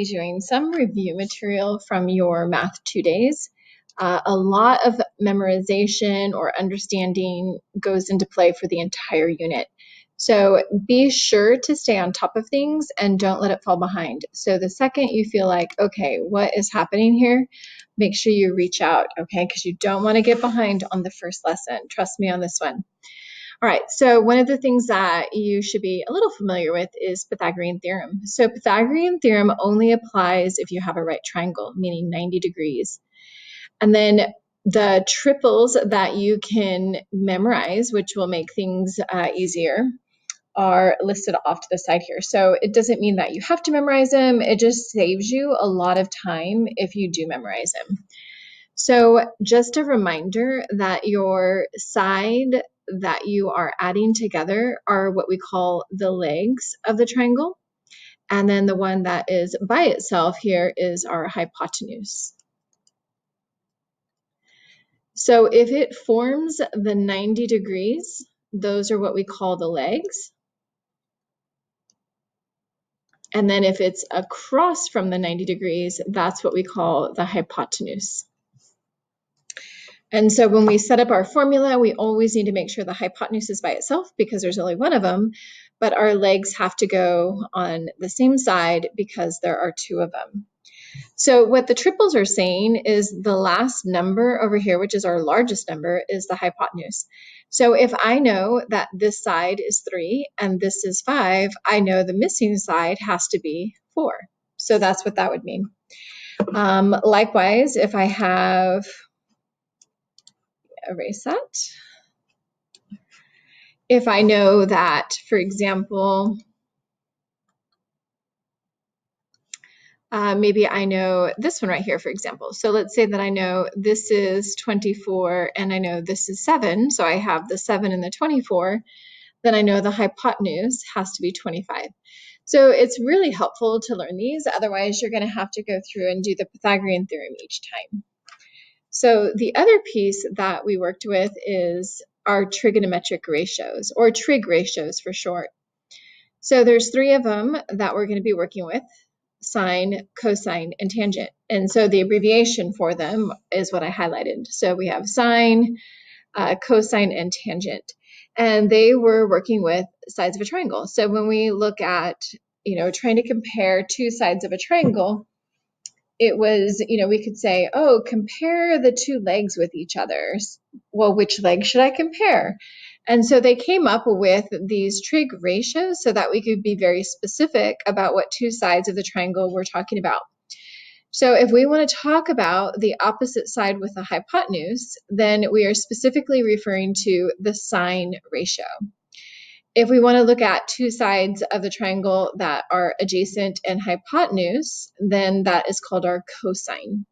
doing some review material from your Math 2 days. A lot of memorization or understanding goes into play for the entire unit. So be sure to stay on top of things and don't let it fall behind. So the second you feel like, okay, what is happening here? Make sure you reach out, okay? Because you don't want to get behind on the first lesson. Trust me on this one. All right, so one of the things that you should be a little familiar with is Pythagorean theorem. So Pythagorean theorem only applies if you have a right triangle, meaning 90 degrees. And then the triples that you can memorize, which will make things easier, are listed off to the side here. So it doesn't mean that you have to memorize them. It just saves you a lot of time if you do memorize them. So just a reminder that your side that you are adding together are what we call the legs of the triangle. And then the one that is by itself here is our hypotenuse. So if it forms the 90 degrees, those are what we call the legs. And then if it's across from the 90 degrees, that's what we call the hypotenuse. And so when we set up our formula, we always need to make sure the hypotenuse is by itself because there's only one of them, but our legs have to go on the same side because there are two of them. So what the triples are saying is the last number over here, which is our largest number, is the hypotenuse. So if I know that this side is 3 and this is 5, I know the missing side has to be 4. So that's what that would mean. Likewise, if I have, erase that. If I know that, for example, maybe I know this one right here, for example. So let's say that I know this is 24 and I know this is 7. So I have the 7 and the 24. Then I know the hypotenuse has to be 25. So it's really helpful to learn these. Otherwise, you're going to have to go through and do the Pythagorean theorem each time. So the other piece that we worked with is our trigonometric ratios, or trig ratios for short. So there's 3 of them that we're going to be working with: sine, cosine, and tangent. And so the abbreviation for them is what I highlighted. So we have sine, cosine, and tangent. And they were working with sides of a triangle. So when we look at, trying to compare two sides of a triangle, it was, we could say, oh, compare the two legs with each other. Well, which leg should I compare? And so they came up with these trig ratios so that we could be very specific about what two sides of the triangle we're talking about. So if we want to talk about the opposite side with the hypotenuse, then we are specifically referring to the sine ratio. If we want to look at two sides of the triangle that are adjacent and hypotenuse, then that is called our cosine.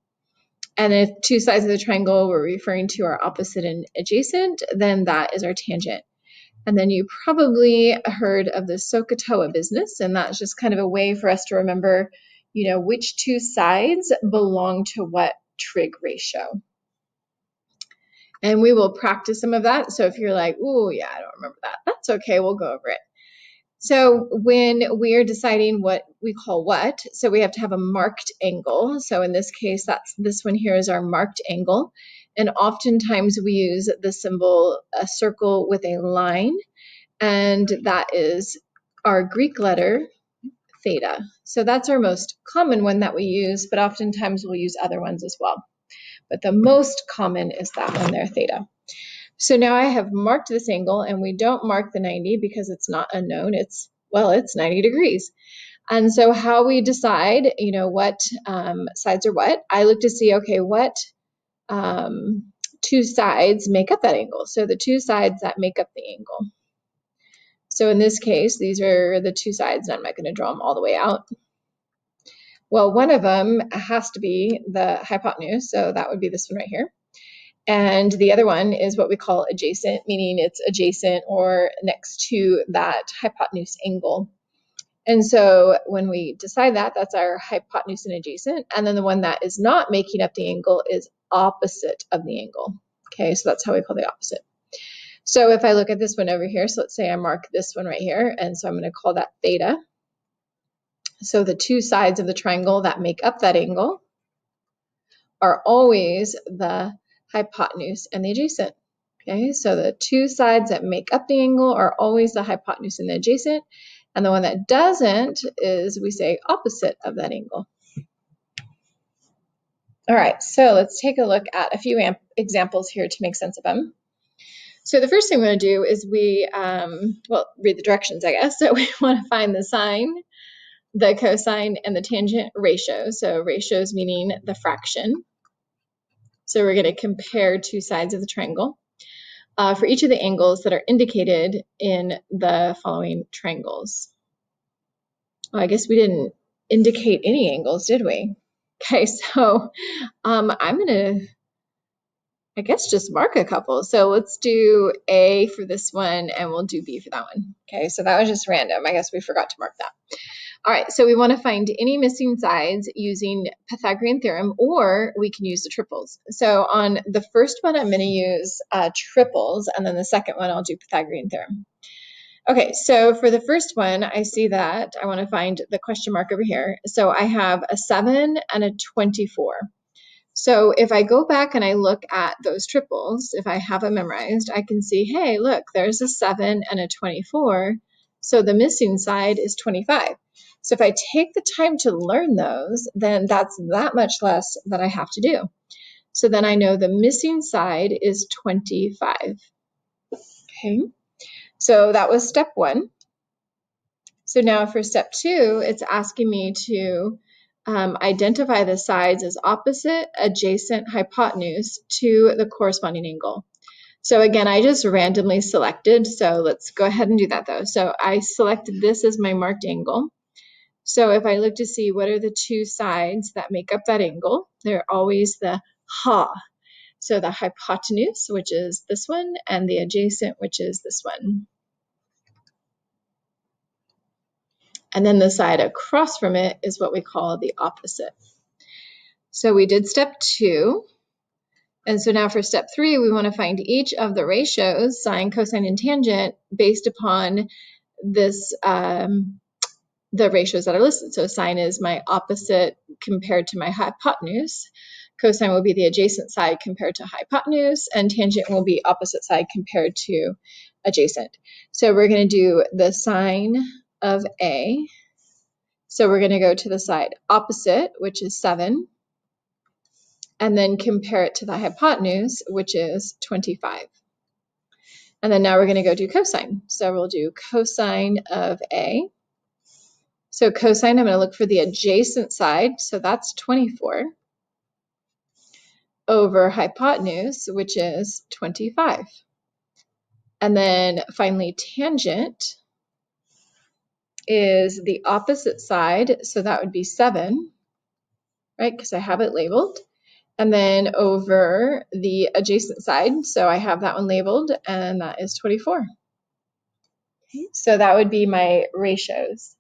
And if two sides of the triangle we're referring to are opposite and adjacent, then that is our tangent. And then you probably heard of the SOHCAHTOA business, and that's just kind of a way for us to remember, which two sides belong to what trig ratio. And we will practice some of that. So if you're like, oh, yeah, I don't remember that, that's okay. We'll go over it. So when we are deciding what we call what, so we have to have a marked angle. So in this case, this one here is our marked angle. And oftentimes we use the symbol, a circle with a line, and that is our Greek letter theta. So that's our most common one that we use, but oftentimes we'll use other ones as well. But the most common is that one there, theta. So now I have marked this angle, and we don't mark the 90 because it's not unknown. It's 90 degrees. And so how we decide, what sides are what, I look to see, okay, what two sides make up that angle. So the two sides that make up the angle. So in this case, these are the two sides, and I'm not going to draw them all the way out. Well, one of them has to be the hypotenuse, so that would be this one right here. And the other one is what we call adjacent, meaning it's adjacent or next to that hypotenuse angle. And so when we decide that, that's our hypotenuse and adjacent. And then the one that is not making up the angle is opposite of the angle. Okay, so that's how we call the opposite. So if I look at this one over here, so let's say I mark this one right here, and so I'm going to call that theta. So the two sides of the triangle that make up that angle are always the hypotenuse and the adjacent. Okay, so the two sides that make up the angle are always the hypotenuse and the adjacent, and the one that doesn't is, we say, opposite of that angle. All right, so let's take a look at a few examples here to make sense of them. So the first thing we're going to do is we, read the directions, I guess. So we want to find the sine, the cosine, and the tangent ratio. So ratios meaning the fraction. So we're going to compare two sides of the triangle for each of the angles that are indicated in the following triangles. Well, I guess we didn't indicate any angles, did we? Okay, so I'm going to, I guess, just mark a couple. So let's do A for this one, and we'll do B for that one. Okay, so that was just random. I guess we forgot to mark that. All right, so we want to find any missing sides using Pythagorean theorem, or we can use the triples. So on the first one, I'm going to use triples, and then the second one, I'll do Pythagorean theorem. Okay, so for the first one, I see that I want to find the question mark over here. So I have a 7 and a 24. So if I go back and I look at those triples, if I have them memorized, I can see, hey, look, there's a 7 and a 24. So the missing side is 25. So if I take the time to learn those, then that's that much less that I have to do. So then I know the missing side is 25. Okay, so that was step one. So now for step two, it's asking me to identify the sides as opposite, adjacent, hypotenuse to the corresponding angle. So again, I just randomly selected. So let's go ahead and do that though. So I selected this as my marked angle. So if I look to see what are the two sides that make up that angle, they're always the ha. So the hypotenuse, which is this one, and the adjacent, which is this one. And then the side across from it is what we call the opposite. So we did step two. And so now for step three, we want to find each of the ratios, sine, cosine, and tangent, based upon this, the ratios that are listed. So sine is my opposite compared to my hypotenuse. Cosine will be the adjacent side compared to hypotenuse, and tangent will be opposite side compared to adjacent. So we're going to do the sine of A. So we're going to go to the side opposite, which is 7, and then compare it to the hypotenuse, which is 25. And then now we're going to go do cosine. So we'll do cosine of A. So cosine, I'm going to look for the adjacent side, so that's 24, over hypotenuse, which is 25. And then finally tangent is the opposite side, so that would be 7, right, because I have it labeled. And then over the adjacent side, so I have that one labeled, and that is 24. Okay, so that would be my ratios.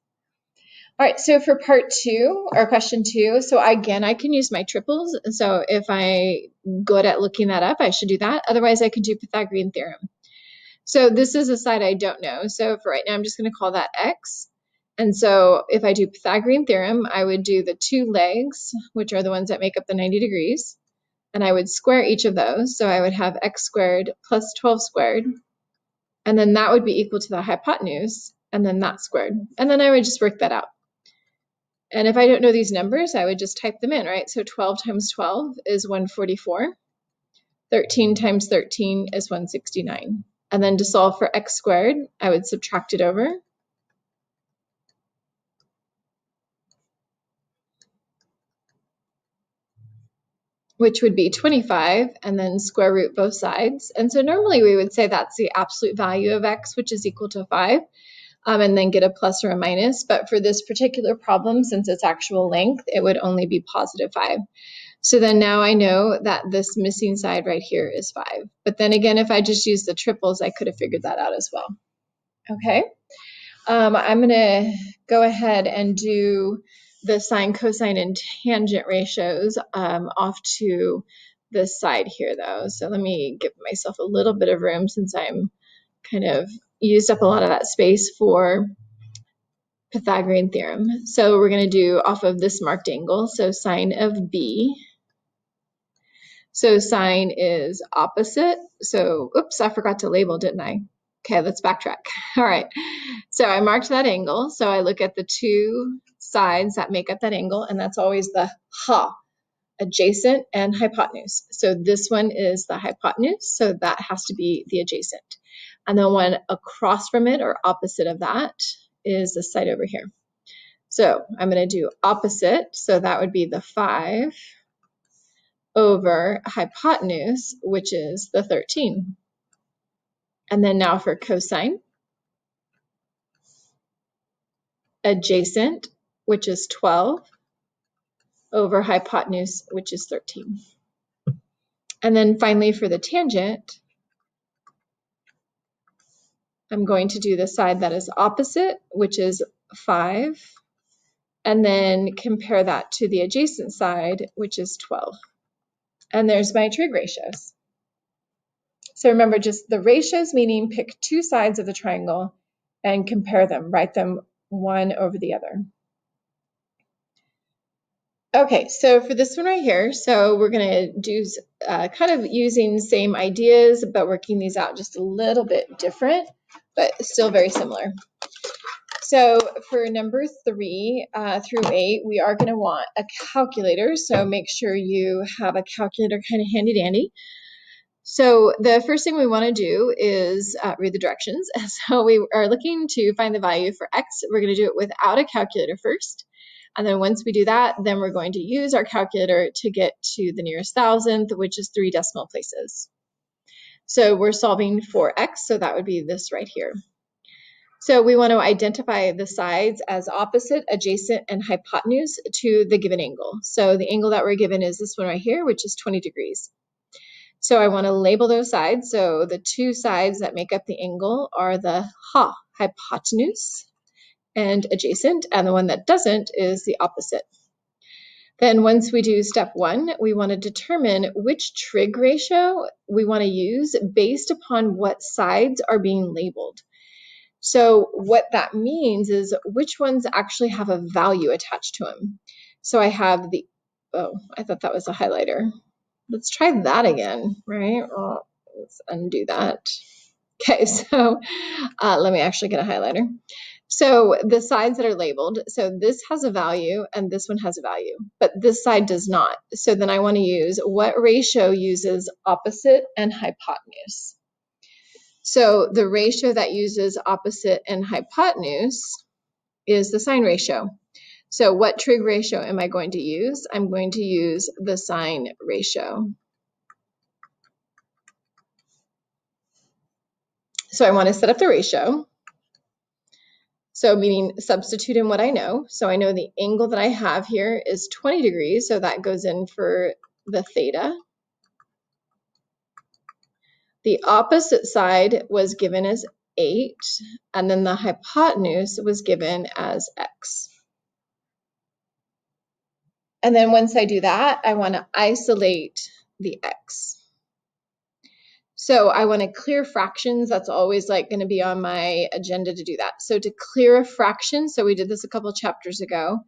All right, so for part two, or question two, so again, I can use my triples. So if I'm good at looking that up, I should do that. Otherwise, I could do Pythagorean theorem. So this is a side I don't know. So for right now, I'm just going to call that x. And so if I do Pythagorean theorem, I would do the two legs, which are the ones that make up the 90 degrees. And I would square each of those. So I would have x squared plus 12 squared. And then that would be equal to the hypotenuse, and then that squared. And then I would just work that out. And if I don't know these numbers, I would just type them in, right? So 12 times 12 is 144. 13 times 13 is 169. And then to solve for x squared, I would subtract it over. Which would be 25, and then square root both sides. And so normally we would say that's the absolute value of x, which is equal to 5, and then get a plus or a minus. But for this particular problem, since it's actual length, it would only be positive 5. So then now I know that this missing side right here is 5. But then again, if I just use the triples, I could have figured that out as well. Okay, I'm going to go ahead and do the sine, cosine, and tangent ratios off to this side here, though. So let me give myself a little bit of room since I'm kind of used up a lot of that space for Pythagorean theorem. So we're going to do off of this marked angle. So sine of B. So sine is opposite. So, oops, I forgot to label, didn't I? Okay, let's backtrack. All right. So I marked that angle. So I look at the two sides that make up that angle, and that's always the ha, adjacent and hypotenuse. So this one is the hypotenuse, so that has to be the adjacent. And the one across from it or opposite of that is the side over here. So I'm going to do opposite, so that would be the 5 over hypotenuse, which is the 13. And then now for cosine, adjacent, which is 12, over hypotenuse, which is 13. And then finally for the tangent, I'm going to do the side that is opposite, which is 5, and then compare that to the adjacent side, which is 12. And there's my trig ratios. So remember, just the ratios, meaning pick two sides of the triangle and compare them, write them one over the other. Okay, so for this one right here, so we're going to do kind of using same ideas, but working these out just a little bit different, but still very similar. So for number 3 through 8, we are going to want a calculator. So make sure you have a calculator kind of handy dandy. So the first thing we want to do is read the directions. So we are looking to find the value for x. We're going to do it without a calculator first. And then once we do that, then we're going to use our calculator to get to the nearest thousandth, which is 3 decimal places. So we're solving for x, so that would be this right here. So we want to identify the sides as opposite, adjacent, and hypotenuse to the given angle. So the angle that we're given is this one right here, which is 20 degrees. So I want to label those sides. So the two sides that make up the angle are the hypotenuse and adjacent, and the one that doesn't is the opposite. Then once we do step 1, we want to determine which trig ratio we want to use based upon what sides are being labeled. So what that means is which ones actually have a value attached to them. So I have the, oh, I thought that was a highlighter. Let's try that again, right? Well, let's undo that. Okay, so let me actually get a highlighter. So the sides that are labeled, so this has a value and this one has a value, but this side does not. So then I want to use what ratio uses opposite and hypotenuse. So the ratio that uses opposite and hypotenuse is the sine ratio. So what trig ratio am I going to use? I'm going to use the sine ratio. So I want to set up the ratio. So meaning substitute in what I know. So I know the angle that I have here is 20 degrees, so that goes in for the theta. The opposite side was given as 8, and then the hypotenuse was given as x. And then once I do that, I want to isolate the x. So I want to clear fractions. That's always like going to be on my agenda to do that. So to clear a fraction, so we did this a couple chapters ago,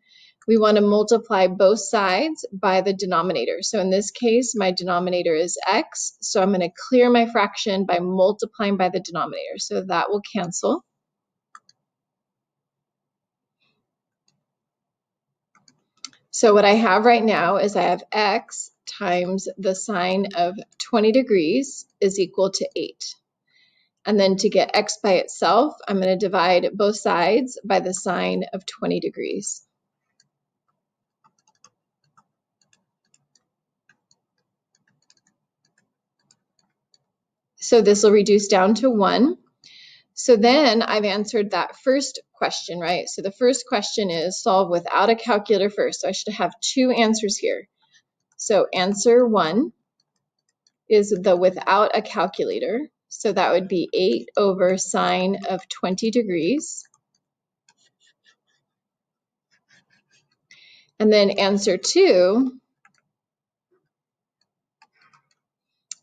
we want to multiply both sides by the denominator. So in this case, my denominator is x. So I'm going to clear my fraction by multiplying by the denominator. So that will cancel. So what I have right now is I have x times the sine of 20 degrees is equal to 8. And then to get x by itself, I'm going to divide both sides by the sine of 20 degrees. So this will reduce down to 1. So then I've answered that first question, right? So the first question is solve without a calculator first. So I should have 2 answers here. So answer 1 is the without a calculator. So that would be 8 over sine of 20 degrees. And then answer 2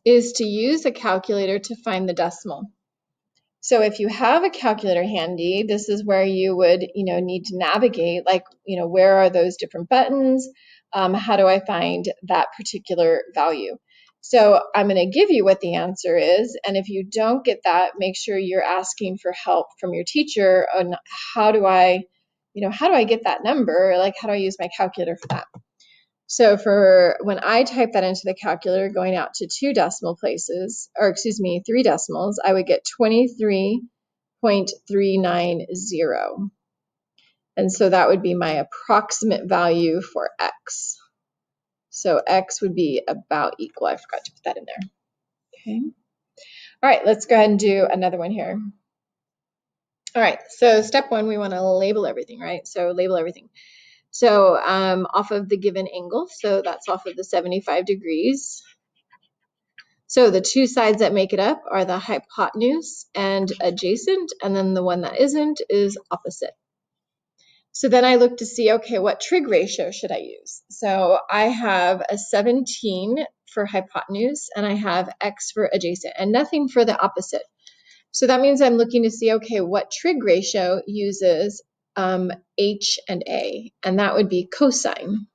is to use a calculator to find the decimal. So if you have a calculator handy, this is where you would, need to navigate, like, where are those different buttons? How do I find that particular value? So I'm going to give you what the answer is. And if you don't get that, make sure you're asking for help from your teacher on how do I get that number? Like, how do I use my calculator for that? So for when I type that into the calculator, going out to 3 decimals, I would get 23.390. And so that would be my approximate value for X. So X would be about equal. I forgot to put that in there. Okay. All right, let's go ahead and do another one here. All right, so step 1, we want to label everything, right? So label everything. So off of the given angle, so that's off of the 75 degrees. So the 2 sides that make it up are the hypotenuse and adjacent, and then the one that isn't is opposite. So then I look to see, okay, what trig ratio should I use? So I have a 17 for hypotenuse, and I have x for adjacent, and nothing for the opposite. So that means I'm looking to see, okay, what trig ratio uses h and a, and that would be cosine.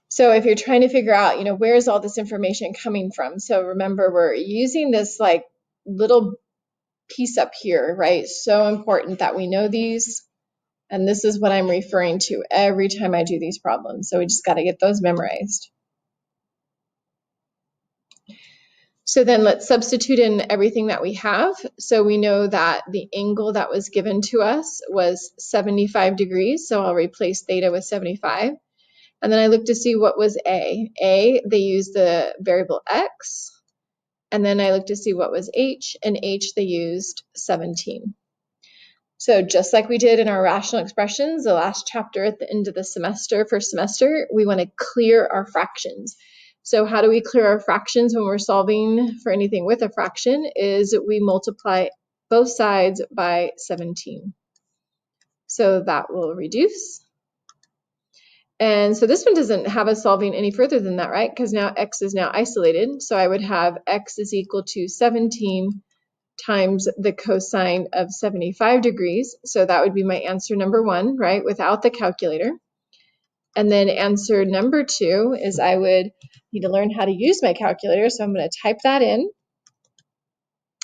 So if you're trying to figure out, where is all this information coming from? So remember, we're using this like little piece up here, right? So important that we know these. And this is what I'm referring to every time I do these problems. So we just got to get those memorized. So then let's substitute in everything that we have. So we know that the angle that was given to us was 75 degrees. So I'll replace theta with 75. And then I look to see what was A. A, they used the variable x. And then I look to see what was h, and h they used 17. So just like we did in our rational expressions, the last chapter at the end of the semester, first semester, we want to clear our fractions. So how do we clear our fractions when we're solving for anything with a fraction? Is we multiply both sides by 17. So that will reduce. And so this one doesn't have us solving any further than that, right? Because now x is now isolated. So I would have x is equal to 17 times the cosine of 75 degrees. So that would be my answer number 1, right, without the calculator. And then answer number 2 is I would need to learn how to use my calculator. So I'm going to type that in.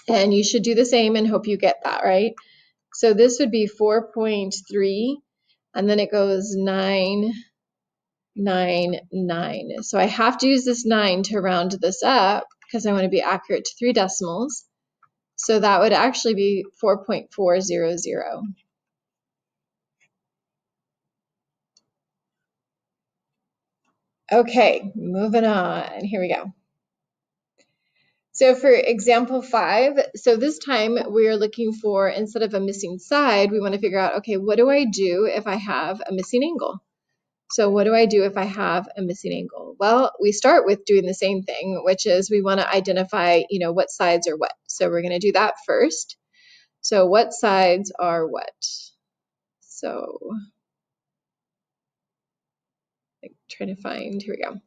And you should do the same and hope you get that, right? So this would be 4.3, and then it goes 9. So I have to use this 9 to round this up because I want to be accurate to 3 decimals. So that would actually be 4.400. Okay, moving on. Here we go. So for example 5, so this time we're looking for, instead of a missing side, we want to figure out, okay, what do I do if I have a missing angle? So what do I do if I have a missing angle? Well, we start with doing the same thing, which is we want to identify, what sides are what. So we're going to do that first. So what sides are what? So I'm trying to find, here we go.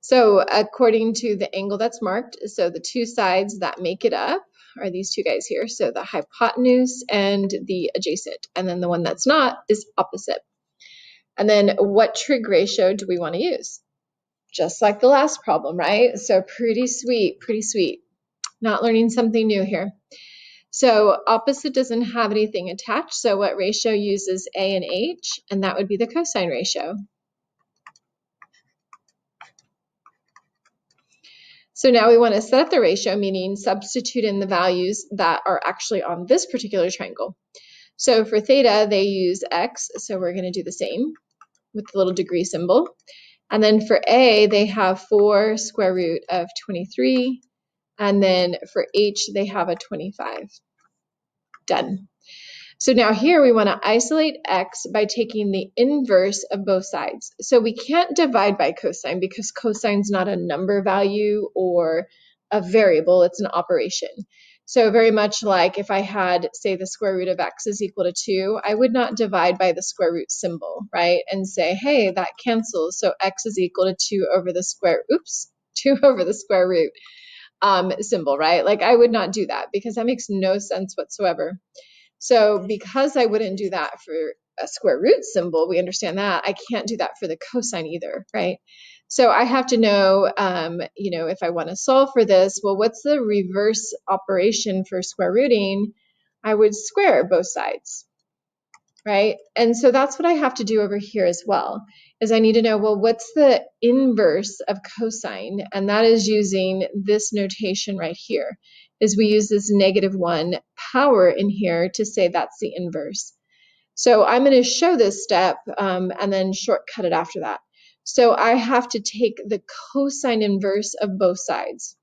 So according to the angle that's marked, so the 2 sides that make it up are these 2 guys here. So the hypotenuse and the adjacent. And then the one that's not is opposite. And then what trig ratio do we want to use? Just like the last problem, right? So pretty sweet, pretty sweet. Not learning something new here. So opposite doesn't have anything attached. So what ratio uses A and H? And that would be the cosine ratio. So now we want to set up the ratio, meaning substitute in the values that are actually on this particular triangle. So for theta, they use x, so we're going to do the same with the little degree symbol. And then for a, they have 4 square root of 23. And then for h, they have a 25. Done. So now here we want to isolate x by taking the inverse of both sides. So we can't divide by cosine because cosine's not a number value or a variable, it's an operation. So very much like if I had, say, the square root of x is equal to 2, I would not divide by the square root symbol, right? And say, hey, that cancels, so x is equal to 2 over the square, oops, 2 over the square root symbol, right? Like I would not do that because that makes no sense whatsoever. So because I wouldn't do that for a square root symbol, we understand that, I can't do that for the cosine either, right? So I have to know, if I want to solve for this, well, what's the reverse operation for square rooting? I would square both sides, right? And so that's what I have to do over here as well, is I need to know, well, what's the inverse of cosine? And that is using this notation right here, is we use this -1 power in here to say that's the inverse. So I'm going to show this step and then shortcut it after that. So I have to take the cosine inverse of both sides.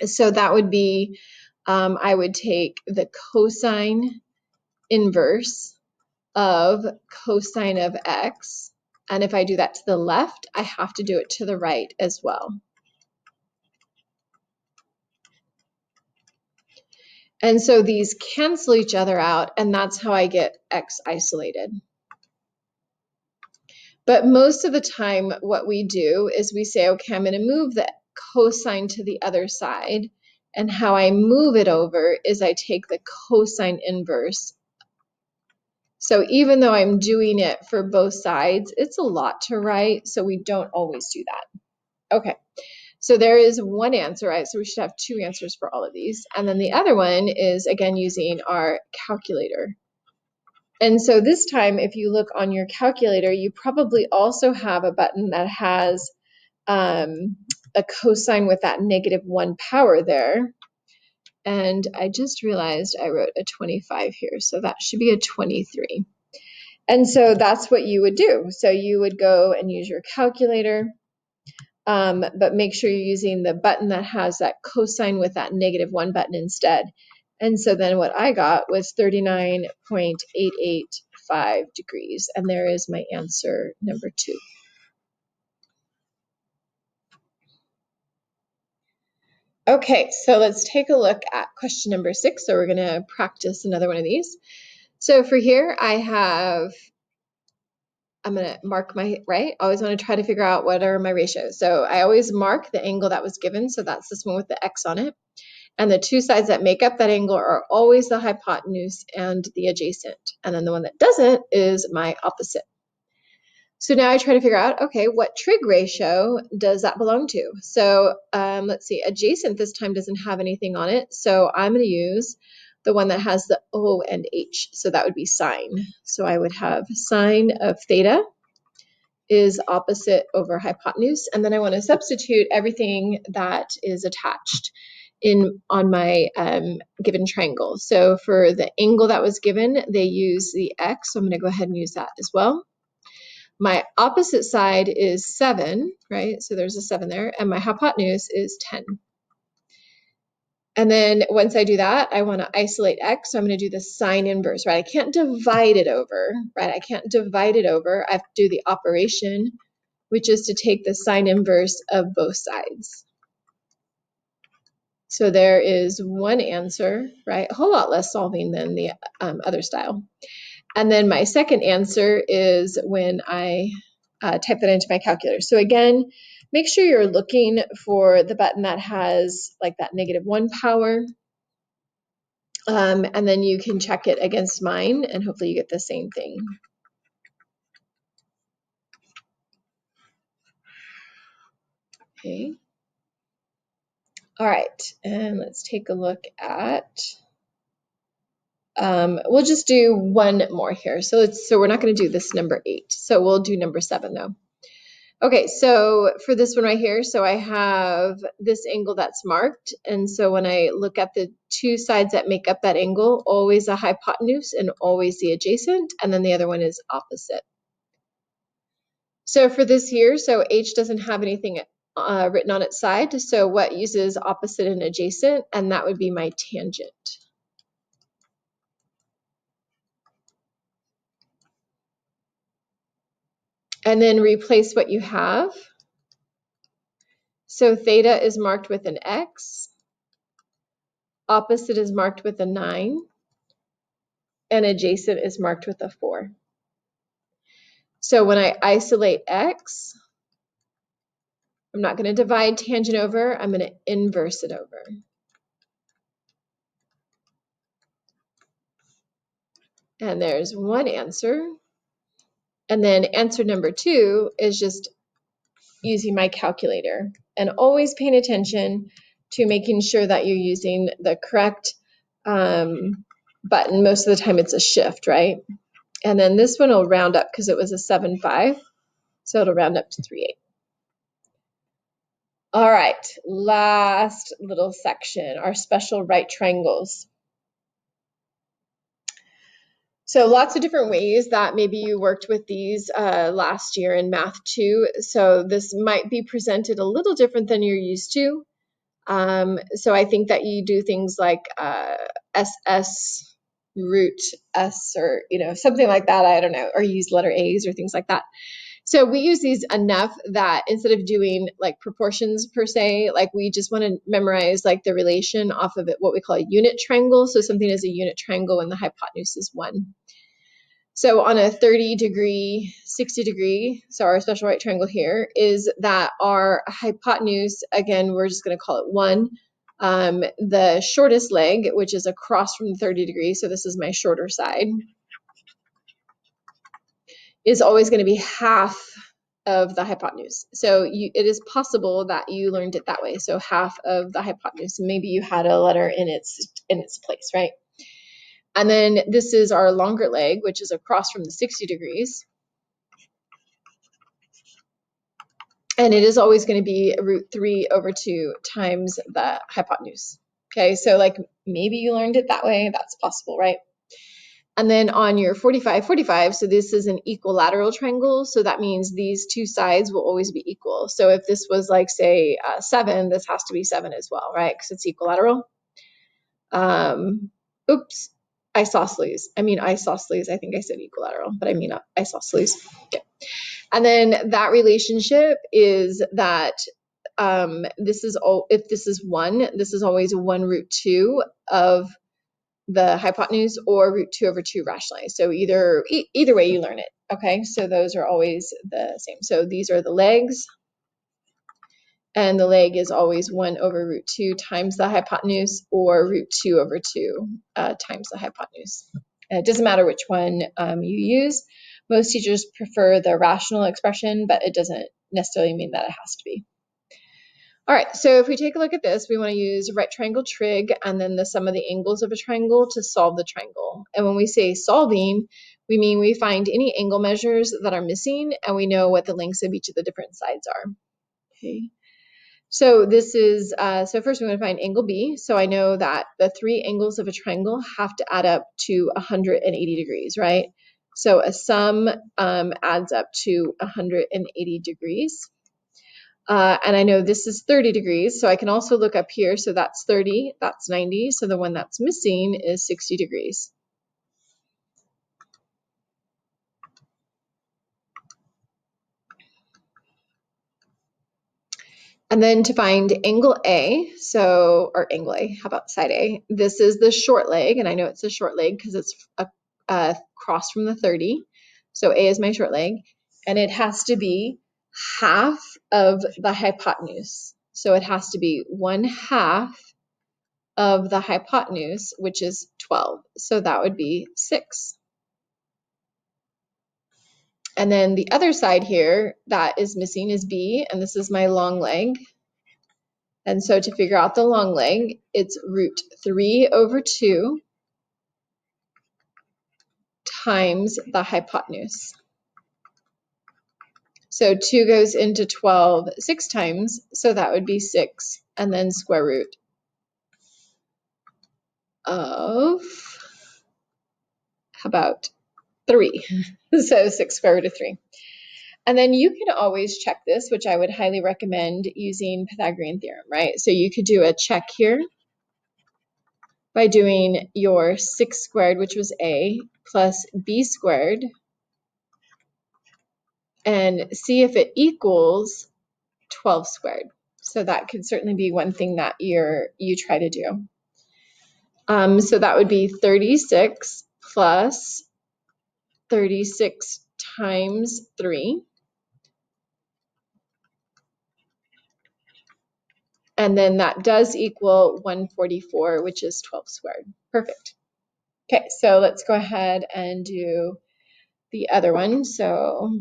So that would be, I would take the cosine inverse of cosine of x. And if I do that to the left, I have to do it to the right as well. And so these cancel each other out, and that's how I get x isolated. But most of the time, what we do is we say, okay, I'm going to move the cosine to the other side. And how I move it over is I take the cosine inverse. So even though I'm doing it for both sides, it's a lot to write, so we don't always do that. Okay, so there is one answer, right? So we should have 2 answers for all of these. And then the other one is, again, using our calculator. And so this time, if you look on your calculator, you probably also have a button that has a cosine with that -1 power there. And I just realized I wrote a 25 here, so that should be a 23. And so that's what you would do. So you would go and use your calculator, but make sure you're using the button that has that cosine with that -1 button instead. And so then what I got was 39.885 degrees. And there is my answer number 2. Okay, so let's take a look at question number 6. So we're going to practice another one of these. So for here, I'm going to mark my, right? I always want to try to figure out what are my ratios. So I always mark the angle that was given. So that's this one with the X on it. And the 2 sides that make up that angle are always the hypotenuse and the adjacent. And then the one that doesn't is my opposite. So now I try to figure out, okay, what trig ratio does that belong to? So let's see, adjacent this time doesn't have anything on it. So I'm going to use the one that has the O and H. So that would be sine. So I would have sine of theta is opposite over hypotenuse. And then I want to substitute everything that is attached on my given triangle. So for the angle that was given, they use the X. So I'm going to go ahead and use that as well. My opposite side is 7, right? So there's a 7 there. And my hypotenuse is 10. And then once I do that, I want to isolate X. So I'm going to do the sine inverse, right? I can't divide it over, right? I can't divide it over. I have to do the operation, which is to take the sine inverse of both sides. So there is one answer, right? A whole lot less solving than the other style. And then my second answer is when I type that into my calculator. So again, make sure you're looking for the button that has like that -1 power. And then you can check it against mine and hopefully you get the same thing. Okay. All right, and let's take a look at, we'll just do one more here. So we're not going to do this number 8. So we'll do number 7 though. Okay, so for this one right here, so I have this angle that's marked. And so when I look at the 2 sides that make up that angle, always a hypotenuse and always the adjacent. And then the other one is opposite. So for this here, so H doesn't have anything written on its side. So what uses opposite and adjacent? And that would be my tangent. And then replace what you have. So theta is marked with an X. Opposite is marked with a 9. And adjacent is marked with a 4. So when I isolate X, I'm not going to divide tangent over, I'm going to inverse it over. And there's one answer. And then answer number 2 is just using my calculator, and always paying attention to making sure that you're using the correct button. Most of the time it's a shift, right? And then this one will round up because it was a 7.5, so it'll round up to 3.8. All right, last little section, our special right triangles. So lots of different ways that maybe you worked with these last year in Math 2. So this might be presented a little different than you're used to. So I think that you do things like SS root S, or something like that. I don't know, or use letter A's or things like that. So we use these enough that instead of doing like proportions per se, like we just want to memorize like the relation off of it, what we call a unit triangle. So something is a unit triangle when the hypotenuse is 1. So on a 30 degree, 60 degree, so our special right triangle here is that our hypotenuse, again, we're just going to call it 1. The shortest leg, which is across from the 30 degrees, so this is my shorter side, is always going to be half of the hypotenuse. So it is possible that you learned it that way. So half of the hypotenuse. Maybe you had a letter in its place, right? And then this is our longer leg, which is across from the 60 degrees. And it is always going to be root 3 over 2 times the hypotenuse. Okay, so like maybe you learned it that way. That's possible, right? And then on your 45, so this is an equilateral triangle. So that means these two sides will always be equal. So if this was like, say, 7, this has to be 7 as well, right? Because it's equilateral. Oops, isosceles. I mean isosceles. I think I said equilateral, but I mean isosceles. Okay. And then that relationship is that if this is 1, this is always 1 root 2 of the hypotenuse, or root 2 over 2 rationalized. So either way you learn it. Okay, so those are always the same. So these are the legs, and the leg is always 1 over root 2 times the hypotenuse, or root 2 over 2 times the hypotenuse. It doesn't matter which one you use. Most teachers prefer the rational expression, but it doesn't necessarily mean that it has to be. All right, so if we take a look at this, we want to use right triangle trig and then the sum of the angles of a triangle to solve the triangle. And when we say solving, we mean we find any angle measures that are missing, and we know what the lengths of each of the different sides are. Okay. So this is, so first we're going to find angle B. So I know that the 3 angles of a triangle have to add up to 180 degrees, right? So a sum adds up to 180 degrees. And I know this is 30 degrees, so I can also look up here. So that's 30, that's 90. So the one that's missing is 60 degrees. And then to find angle A, or angle A, how about side A? This is the short leg, and I know it's a short leg because it's across from the 30. So A is my short leg, and it has to be half of the hypotenuse. So it has to be 1/2 of the hypotenuse, which is 12. So that would be 6. And then the other side here that is missing is B, and this is my long leg. And so to figure out the long leg, it's root 3 over 2 times the hypotenuse. So 2 goes into 12 6 times, so that would be 6, and then square root of, how about 3? So 6 square root of 3. And then you can always check this, which I would highly recommend using Pythagorean theorem, right? So you could do a check here by doing your 6 squared, which was A, plus B squared, and see if it equals 12 squared. So that could certainly be one thing that you try to do. So that would be 36 plus 36 times 3. And then that does equal 144, which is 12 squared. Perfect. Okay, so let's go ahead and do the other one. So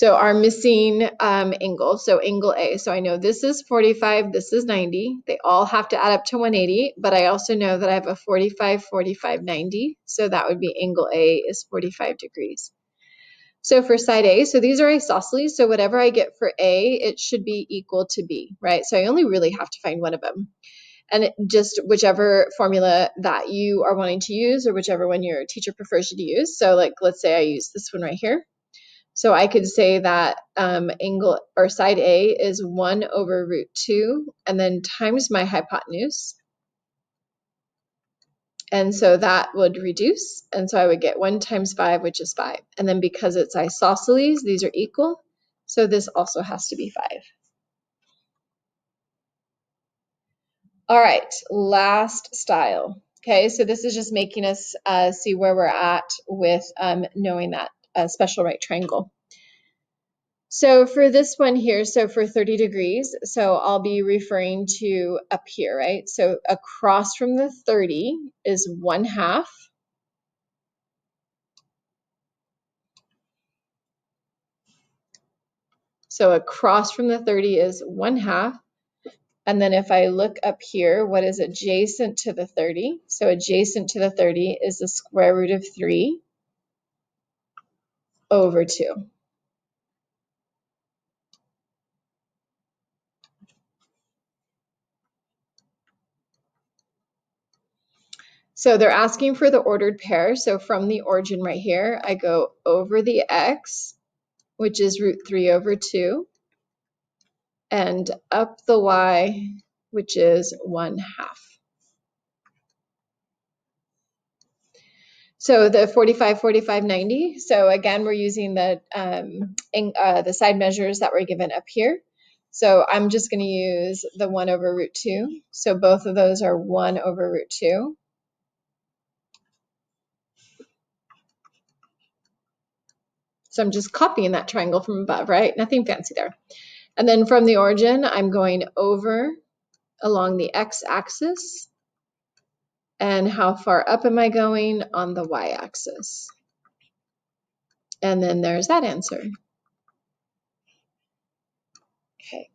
our missing angle, so angle A. So I know this is 45, this is 90. They all have to add up to 180, but I also know that I have a 45, 45, 90. So that would be angle A is 45 degrees. So for side A, so these are isosceles. So whatever I get for A, it should be equal to B, right? So I only really have to find one of them. And just whichever formula that you are wanting to use or whichever one your teacher prefers you to use. So like, let's say I use this one right here. So I could say that angle or side A is 1 over root 2 and then times my hypotenuse. And so that would reduce. And so I would get 1 times 5, which is 5. And then because it's isosceles, these are equal. So this also has to be 5. All right, last style. Okay, so this is just making us see where we're at with knowing that special right triangle. So for this one here, so for 30 degrees, so I'll be referring to up here, right? So across from the 30 is 1/2. So across from the 30 is 1/2. And then if I look up here, what is adjacent to the 30? So adjacent to the 30 is the square root of 3 over 2. So they're asking for the ordered pair. So from the origin right here, I go over the x, which is root 3 over 2, and up the y, which is 1/2. So the 45, 45, 90. So again, we're using the side measures that were given up here. So I'm just going to use the 1 over root 2. So both of those are 1 over root 2. So I'm just copying that triangle from above, right? Nothing fancy there. And then from the origin, I'm going over along the x-axis. And how far up am I going on the y-axis? And then there's that answer. Okay.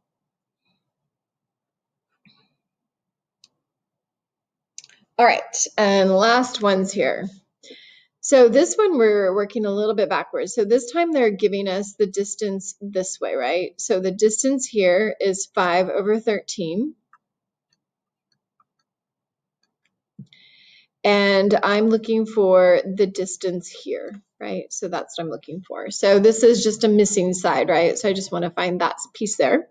All right, and last ones here. So this one we're working a little bit backwards. So this time they're giving us the distance this way, right? So the distance here is 5 over 13. And I'm looking for the distance here, right? So that's what I'm looking for. So this is just a missing side, right? So I just want to find that piece there.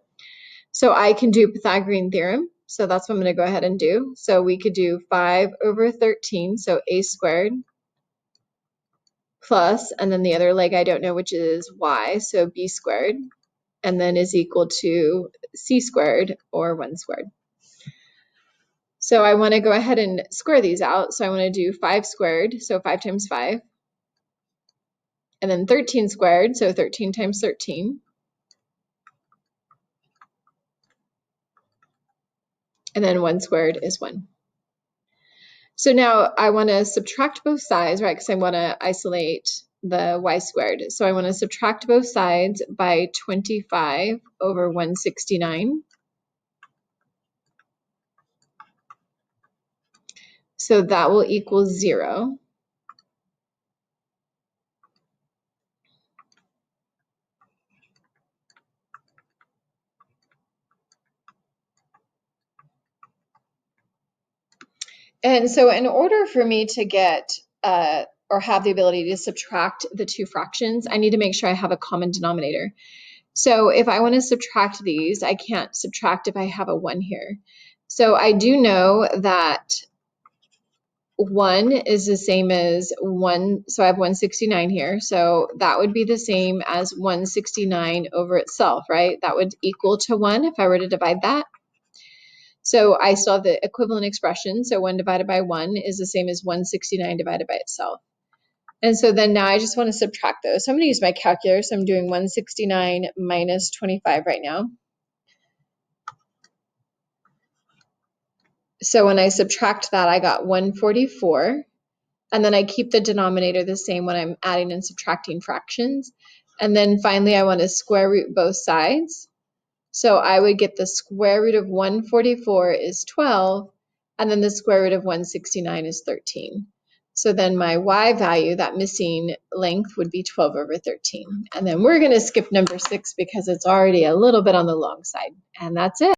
So I can do Pythagorean theorem. So that's what I'm going to go ahead and do. So we could do 5 over 13, so a squared, plus, and then the other leg I don't know, which is y, so b squared, and then is equal to c squared, or 1 squared. So I want to go ahead and square these out. So I want to do 5 squared, so 5 times 5, and then 13 squared, so 13 times 13, and then 1 squared is 1. So now I want to subtract both sides, right, because I want to isolate the y squared. So I want to subtract both sides by 25 over 169. So that will equal 0. And so in order for me to get or have the ability to subtract the two fractions, I need to make sure I have a common denominator. So if I want to subtract these, I can't subtract if I have a 1 here. So I do know that 1 is the same as 1, so I have 169 here. So that would be the same as 169 over itself, right? That would equal to 1 if I were to divide that. So I still have the equivalent expression. So 1 divided by 1 is the same as 169 divided by itself. And so then now I just want to subtract those. So I'm going to use my calculator. So I'm doing 169 minus 25 right now. So when I subtract that, I got 144. And then I keep the denominator the same when I'm adding and subtracting fractions. And then finally, I want to square root both sides. So I would get the square root of 144 is 12, and then the square root of 169 is 13. So then my y value, that missing length, would be 12 over 13. And then we're going to skip number 6 because it's already a little bit on the long side. And that's it.